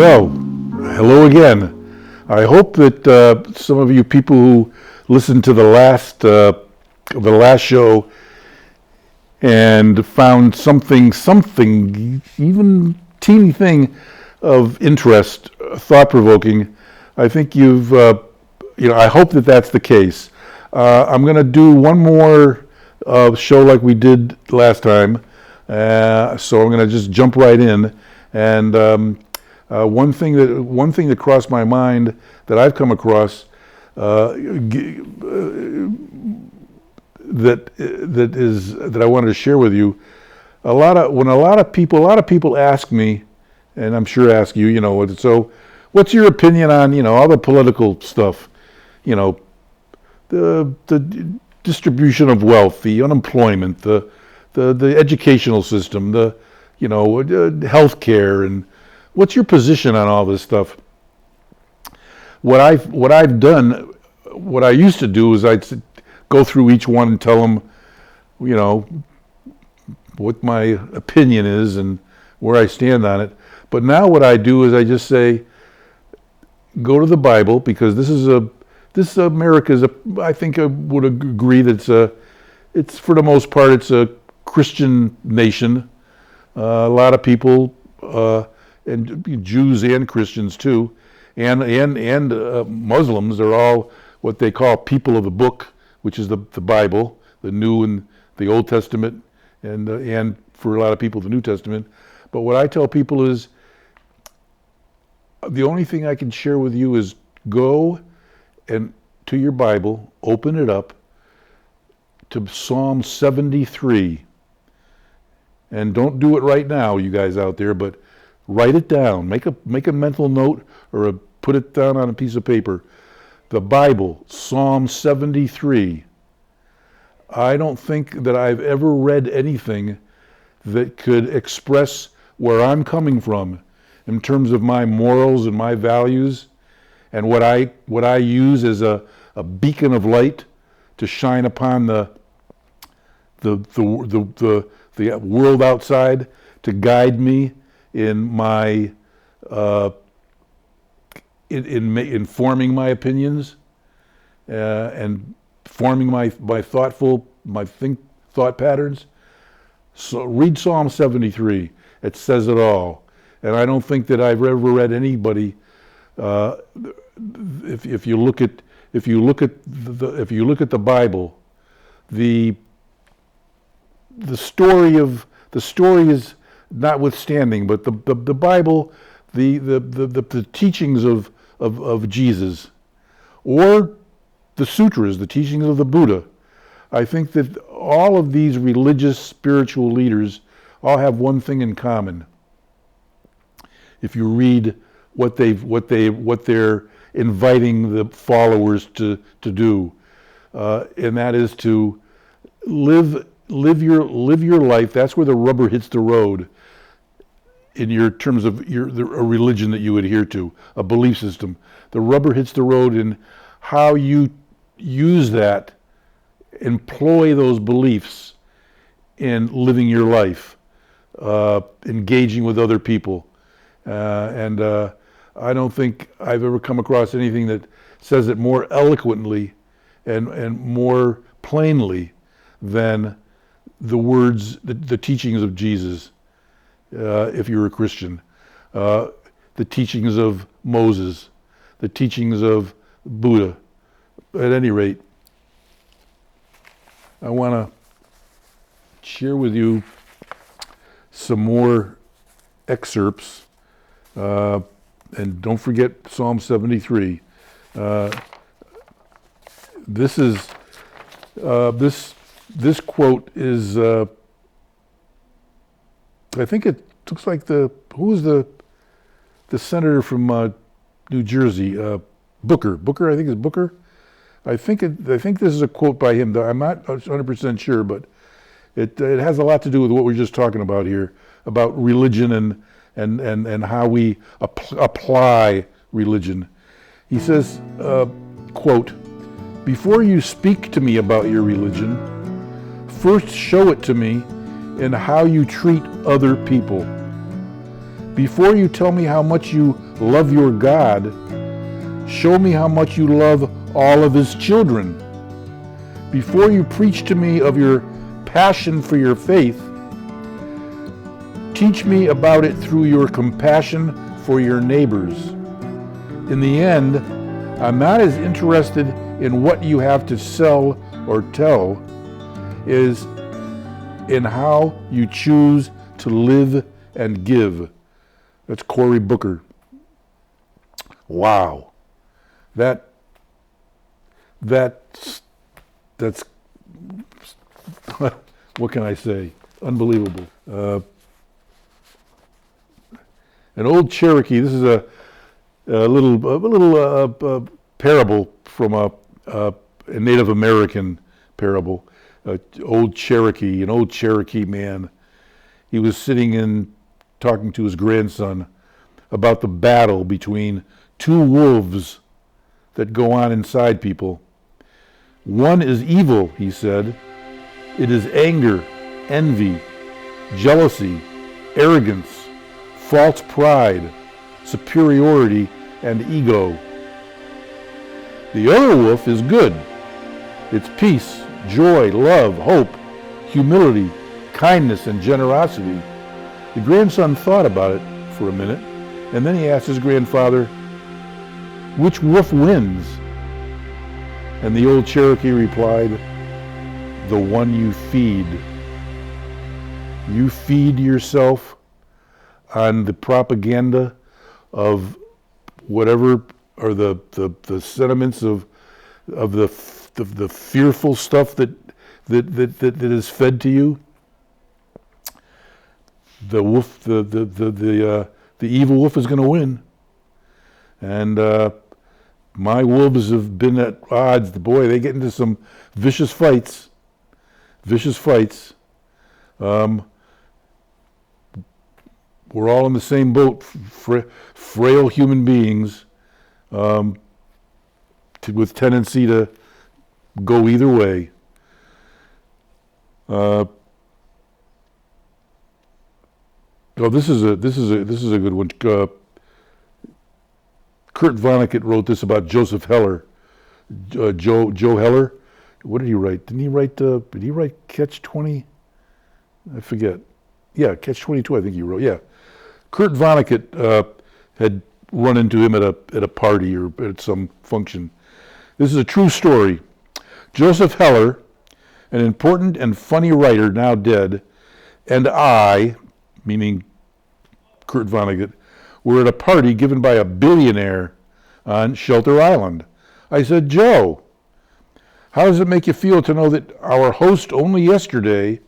Well, hello again. I hope that some of you people who listened to the last show and found something, even teeny thing of interest, thought-provoking. I think I hope that that's the case. I'm going to do one more show like we did last time, so I'm going to just jump right in. And one thing that crossed my mind that I've come across that I wanted to share with you. A lot of people ask me, and I'm sure ask you, so what's your opinion on, all the political stuff, the distribution of wealth, the unemployment, the educational system, the health care, and what's your position on all this stuff? What I've done, what I used to do is I'd go through each one and tell them, what my opinion is and where I stand on it. But now what I do is I just say, go to the Bible, because this America is I think I would agree that it's for the most part it's a Christian nation. A lot of people, and Jews and Christians too, and Muslims are all what they call people of the book, which is the Bible, the New and the Old Testament, and for a lot of people the New Testament. But what I tell people is, the only thing I can share with you is go and to your Bible, open it up to Psalm 73. And don't do it right now, you guys out there, but write it down. Make a mental note or put it down on a piece of paper. The Bible, Psalm 73. I don't think that I've ever read anything that could express where I'm coming from in terms of my morals and my values, and what I use as a beacon of light to shine upon the world outside, to guide me in my in forming my opinions and forming my thought patterns. So read Psalm 73. It says it all. And I don't think that I've ever read anybody. If you look at the Bible, the story is notwithstanding, but the Bible, the teachings of Jesus, or the sutras, the teachings of the Buddha, I think that all of these religious spiritual leaders all have one thing in common. If you read what they're inviting the followers to do, and that is to live your life. That's where the rubber hits the road in your terms of a religion that you adhere to, a belief system. The rubber hits the road in how you use that, employ those beliefs in living your life, engaging with other people. And I don't think I've ever come across anything that says it more eloquently and more plainly than the words, the teachings of Jesus, if you're a Christian, the teachings of Moses, the teachings of Buddha. At any rate, I want to share with you some more excerpts. And don't forget Psalm 73. This quote is, I think it looks like who is the senator from New Jersey? Booker. I think it's Booker. I think this is a quote by him. I'm not 100% sure, but it has a lot to do with what we're just talking about here, about religion and how we apply religion. He says, quote, "Before you speak to me about your religion, first show it to me in how you treat other people. Before you tell me how much you love your God, show me how much you love all of his children. Before you preach to me of your passion for your faith, teach me about it through your compassion for your neighbors. In the end, I'm not as interested in what you have to sell or tell as in how you choose to live and give. That's Cory Booker. Wow. That's what can I say? Unbelievable. An old Cherokee. This is a little parable from a Native American parable. An old Cherokee man. He was sitting in talking to his grandson about the battle between two wolves that go on inside people. One is evil, he said. It is anger, envy, jealousy, arrogance, false pride, superiority, and ego. The other wolf is good. It's peace, joy, love, hope, humility, kindness, and generosity. The grandson thought about it for a minute, and then he asked his grandfather, "Which wolf wins?" And the old Cherokee replied, "The one you feed." You feed yourself on the propaganda of whatever are the sentiments of the fearful stuff that is fed to you. The wolf, the evil wolf is going to win, and my wolves have been at odds. Boy, they get into some vicious fights. We're all in the same boat, frail human beings, with tendency to go either way. This is a good one. Kurt Vonnegut wrote this about Joseph Heller. Joe Heller. What did he write? Did he write Catch-20? I forget. Yeah, Catch-22. I think he wrote. Yeah. Kurt Vonnegut had run into him at a party or at some function. This is a true story. Joseph Heller, an important and funny writer now dead, and I, meaning Kurt Vonnegut, were at a party given by a billionaire on Shelter Island. I said, "Joe, how does it make you feel to know that our host only yesterday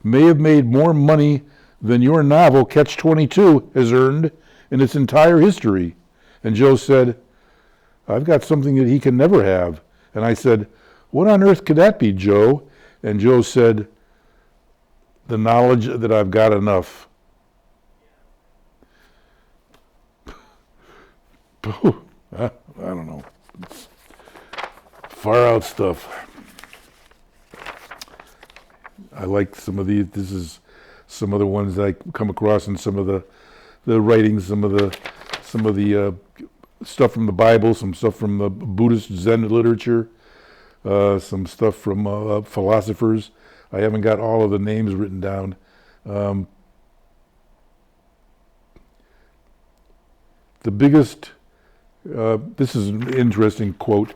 may have made more money than your novel Catch-22 has earned in its entire history?" And Joe said, "I've got something that he can never have." And I said, "What on earth could that be, Joe?" And Joe said, "The knowledge that I've got enough." I don't know. It's far out stuff. I like some of these. This is some of the ones I come across in some of the writings, some of the stuff from the Bible, some stuff from the Buddhist Zen literature, some stuff from philosophers. I haven't got all of the names written down. The biggest, this is an interesting quote,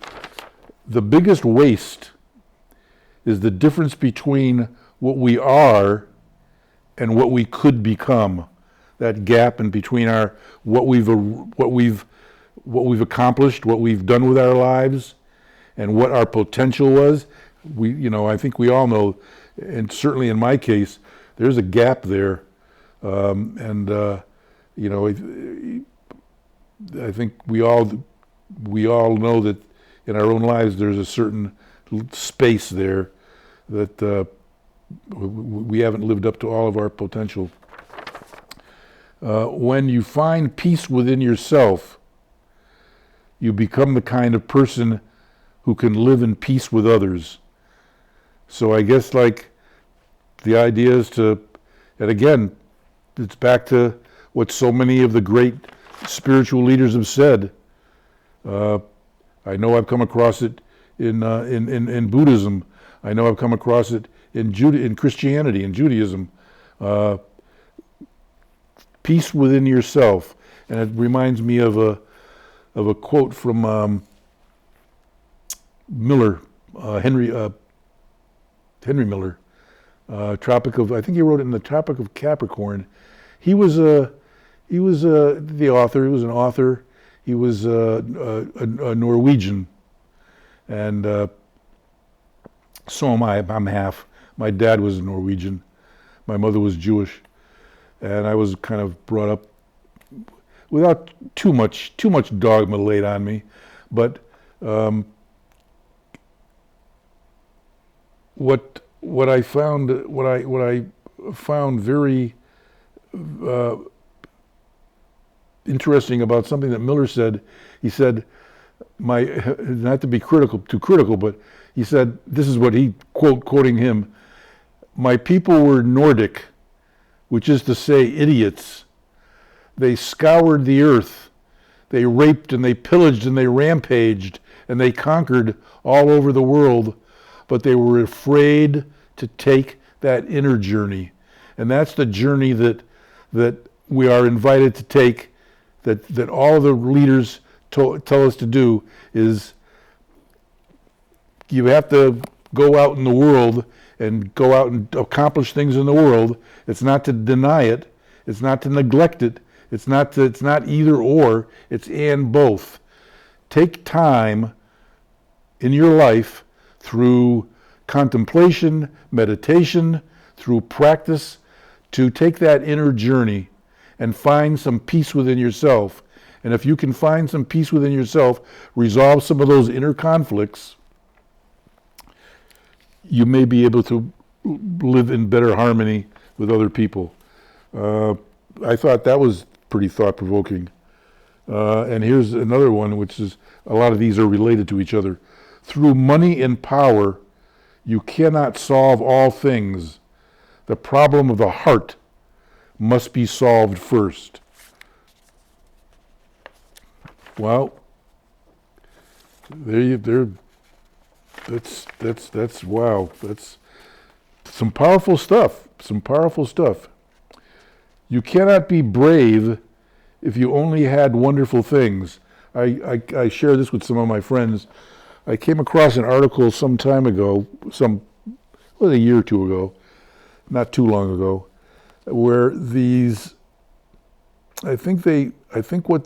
"The biggest waste is the difference between what we are and what we could become." That gap in between what we've accomplished, what we've done with our lives, and what our potential was. I think we all know, and certainly in my case, there's a gap there, I think we all know that in our own lives there's a certain space there that we haven't lived up to all of our potential. When you find peace within yourself, you become the kind of person who can live in peace with others. So I guess like the idea is to, and again, it's back to what so many of the great spiritual leaders have said. I know I've come across it in Buddhism. I know I've come across it in Christianity, in Judaism. Peace within yourself, and it reminds me of a quote from Miller, Henry Miller, I think he wrote it in the Tropic of Capricorn. He was the author. He was an author. He was a Norwegian, and so am I. I'm half. My dad was Norwegian. My mother was Jewish, and I was kind of brought up without too much dogma laid on me, but what I found very interesting about something that Miller said. He said, not to be too critical, but he said, this is what he, quoting him, "My people were Nordic, which is to say idiots. They scoured the earth. They raped and they pillaged and they rampaged and they conquered all over the world, but they were afraid to take that inner journey." And that's the journey that we are invited to take, that all the leaders tell us to do, is you have to go out in the world and go out and accomplish things in the world. It's not to deny it. It's not to neglect it. It's not either or. It's and both. Take time in your life through contemplation, meditation, through practice, to take that inner journey and find some peace within yourself. And if you can find some peace within yourself, resolve some of those inner conflicts, you may be able to live in better harmony with other people. I thought that was pretty thought-provoking. And here's another one, which is, a lot of these are related to each other. Through money and power, you cannot solve all things. The problem of the heart must be solved first. Well, that's wow. That's some powerful stuff. You cannot be brave if you only had wonderful things. I share this with some of my friends. I came across an article some time ago, a year or two ago, not too long ago, where these, I think what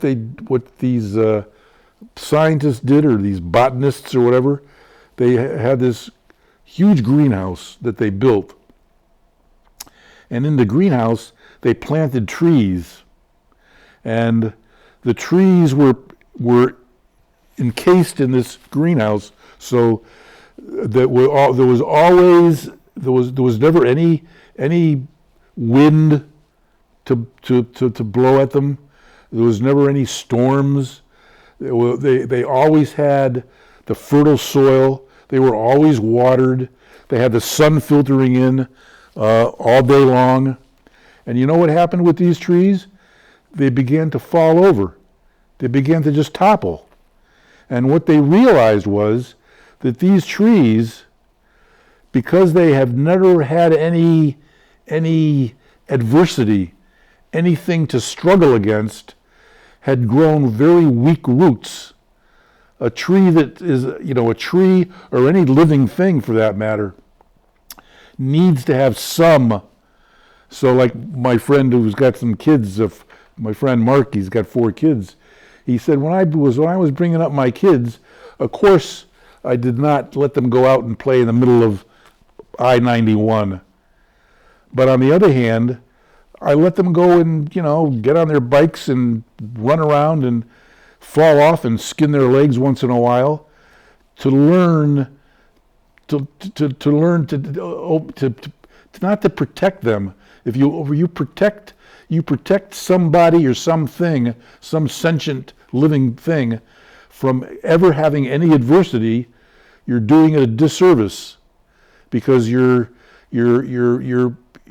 these scientists did, or these botanists or whatever, they had this huge greenhouse that they built, and in the greenhouse they planted trees, and the trees were encased in this greenhouse, so that there was never any wind to blow at them. There was never any storms. They always had the fertile soil. They were always watered. They had the sun filtering in all day long. And you know what happened with these trees? They began to fall over. They began to just topple. And what they realized was that these trees, because they have never had any adversity, anything to struggle against, had grown very weak roots. A tree that is, a tree, or any living thing for that matter, needs to have some. So like my friend who's got some kids, my friend Mark, he's got 4 kids. He said, when I was bringing up my kids, of course I did not let them go out and play in the middle of I-91. But on the other hand, I let them go and, get on their bikes and run around and fall off and skin their legs once in a while, to learn to not to protect them. If you protect somebody or something, some sentient living thing, from ever having any adversity, you're doing it a disservice, because you're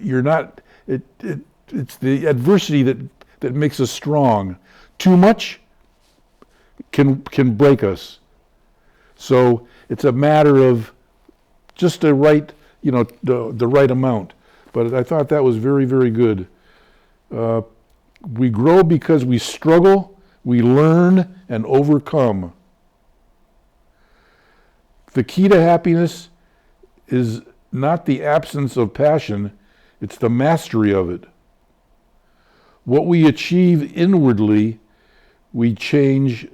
not. It's the adversity that makes us strong. Too much can break us. So it's a matter of just the right, the right amount. But I thought that was very, very good. We grow because we struggle, we learn, and overcome. The key to happiness is not the absence of passion, it's the mastery of it. What we achieve inwardly, we change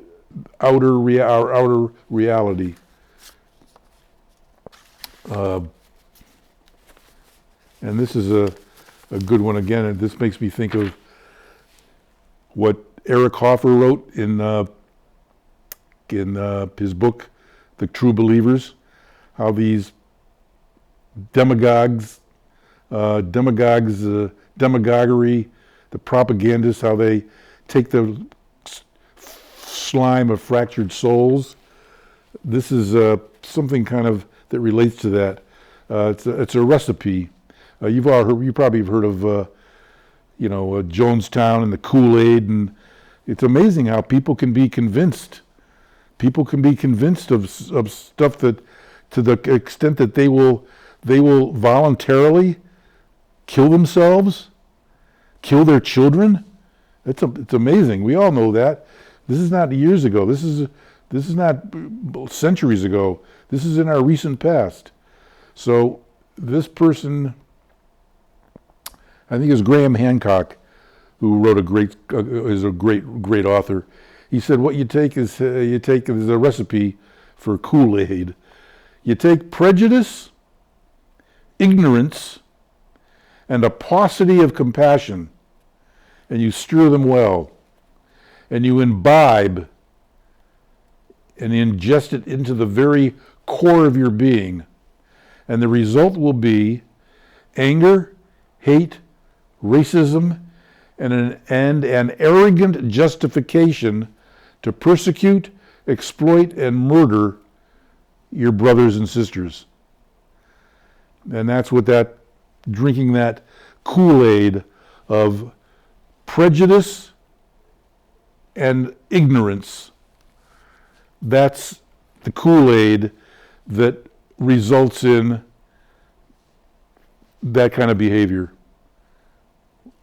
our outer reality. And this is a good one again, and this makes me think of what Eric Hoffer wrote in his book, The True Believers, how these demagoguery, the propagandists, how they take the slime of fractured souls. This is something kind of that relates to that. It's a recipe. You probably have heard of Jonestown and the Kool-Aid, and it's amazing how people can be convinced. People can be convinced of stuff that, to the extent that they will voluntarily kill themselves, kill their children. It's amazing. We all know that. This is not years ago. This is not centuries ago. This is in our recent past. So this person, I think it's Graham Hancock, who wrote is a great author. He said what you take is a recipe for Kool-Aid. You take prejudice, ignorance, and a paucity of compassion, and you stir them well, and you imbibe and ingest it into the very core of your being, and the result will be anger, hate, racism, and an arrogant justification to persecute, exploit, and murder your brothers and sisters. And that's what drinking that Kool-Aid of prejudice and ignorance, that's the Kool-Aid that results in that kind of behavior.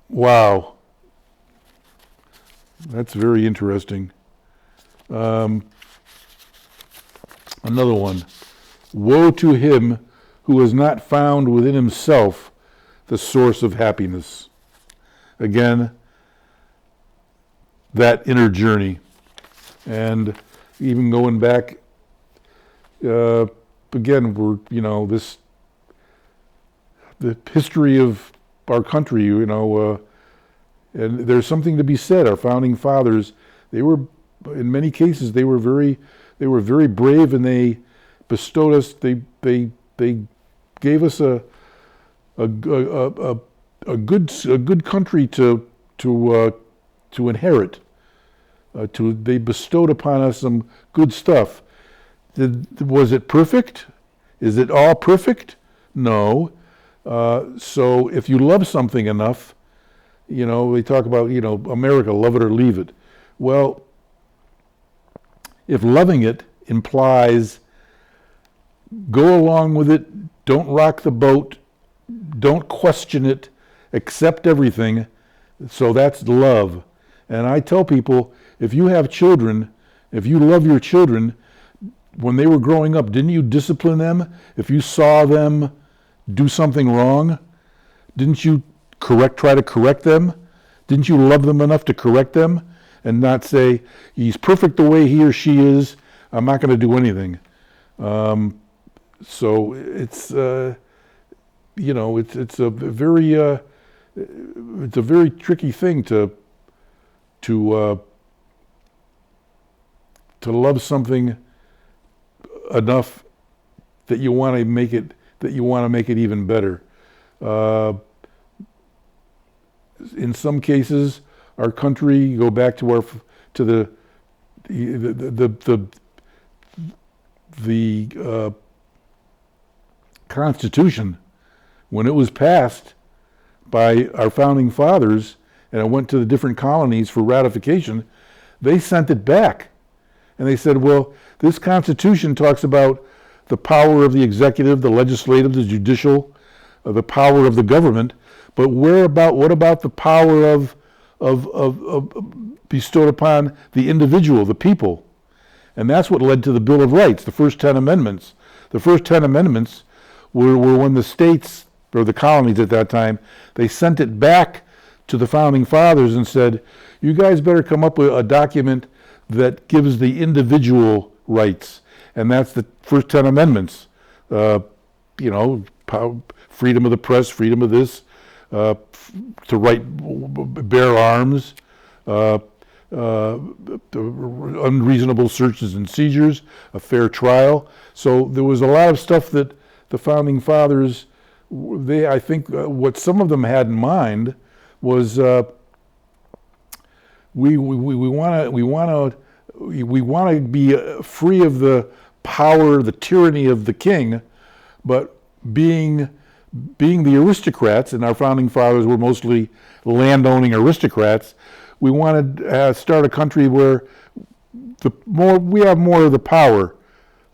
Wow. That's very interesting. Another one. Woe to him who has not found within himself the source of happiness. Again, that inner journey. And even going back, again, the history of our country, and there's something to be said. Our founding fathers, they were, in many cases, they were very brave, and they bestowed us. They gave us a good country to inherit. They bestowed upon us some good stuff. Was it perfect? Is it all perfect? No. So if you love something enough, they talk about, America, love it or leave it. Well, if loving it implies go along with it, don't rock the boat, don't question it, accept everything, so that's love. And I tell people, if you have children, if you love your children, when they were growing up, didn't you discipline them? If you saw them do something wrong, didn't you try to correct them? Didn't you love them enough to correct them and not say, he's perfect the way he or she is, I'm not going to do anything? So it's it's a very tricky thing to love something enough that you want to make it even better. In some cases, our country, go back to the Constitution, when it was passed by our founding fathers, and it went to the different colonies for ratification, They sent it back. And they said, well, this Constitution talks about the power of the executive, the legislative, the judicial, the power of the government, but what about the power of bestowed upon the individual, the people? And that's what led to the Bill of Rights, the first 10 amendments. The first 10 amendments were when the states, or the colonies at that time, they sent it back to the founding fathers and said, you guys better come up with a document that gives the individual rights. And that's the first 10 amendments. Freedom of the press, freedom of this, to bear arms, unreasonable searches and seizures, a fair trial. So there was a lot of stuff that the founding fathers, I think what some of them had in mind was we want to be free of the power, the tyranny of the king, but being the aristocrats, and our founding fathers were mostly landowning aristocrats, we wanted to start a country where we have more of the power.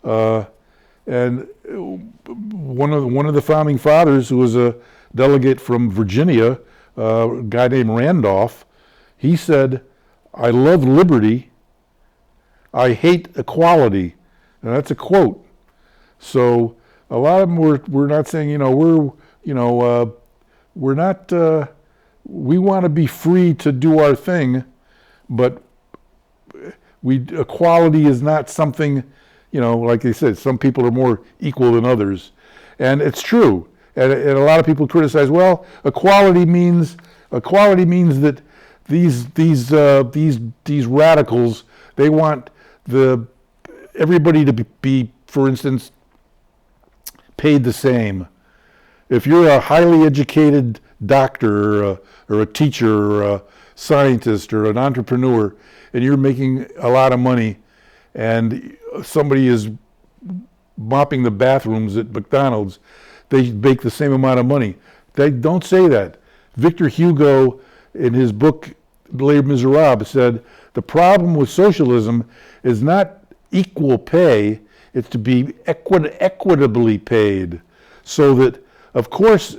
And one of the founding fathers, who was a delegate from Virginia, a guy named Randolph, he said, I love liberty, I hate equality. And that's a quote. So a lot of them we're not saying, we want to be free to do our thing, but equality is not something, like they said, some people are more equal than others. And it's true. And a lot of people criticize, well, equality means that these radicals, they want everybody to be, for instance, paid the same. If you're a highly educated doctor or a teacher or a scientist or an entrepreneur and you're making a lot of money and somebody is mopping the bathrooms at McDonald's, they make the same amount of money. They don't say that. Victor Hugo, in his book Les Miserables, said the problem with socialism is not equal pay, it's to be equitably paid, so that, of course,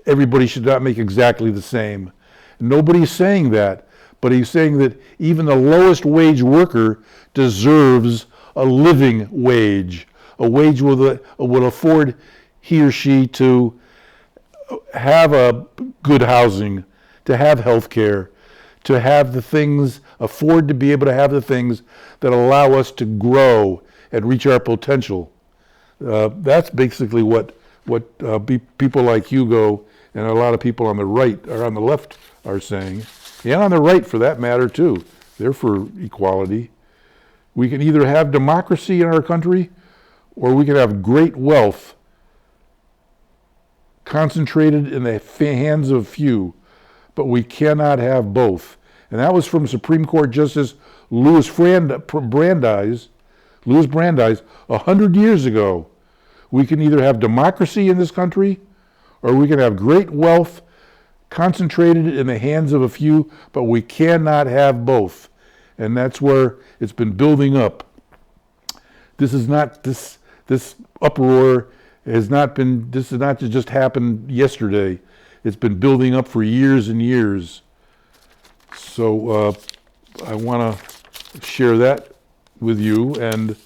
everybody should not make exactly the same. Nobody's saying that, but he's saying that even the lowest wage worker deserves a living wage, a wage that would afford he or she to have a good housing, to have health care, to have the things, afford to be able to have the things that allow us to grow and reach our potential. That's basically what people like Hugo and a lot of people on the right or on the left are saying, and on the right for that matter too. They're for equality. We can either have democracy in our country or we can have great wealth concentrated in the hands of few, but we cannot have both. And that was from Supreme Court Justice Louis Brandeis 100 years ago. We can either have democracy in this country or we can have great wealth concentrated in the hands of a few, but we cannot have both. And that's where it's been building up. This is not this uproar has not just happened yesterday. It's been building up for years and years. So I want to share that with you. And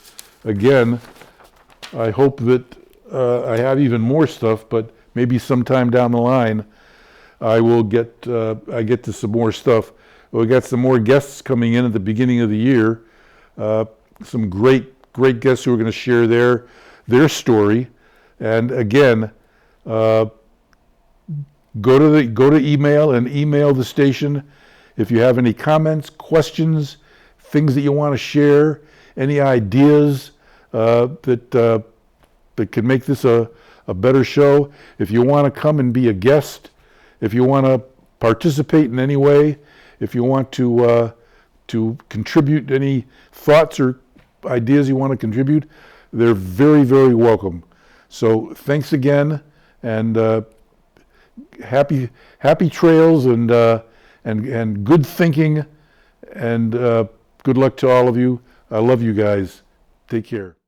again, I hope that I have even more stuff, but maybe sometime down the line I get to some more stuff. We got some more guests coming in at the beginning of the year. Some great guests who are going to share their story. And again, go to email and email the station if you have any comments, questions, things that you want to share, any ideas that can make this a better show. If you want to come and be a guest, if you want to participate in any way, if you want to contribute any thoughts or ideas you want to contribute, they're very, very welcome. So thanks again, and happy trails and good thinking, and Good luck to all of you. I love you guys. Take care.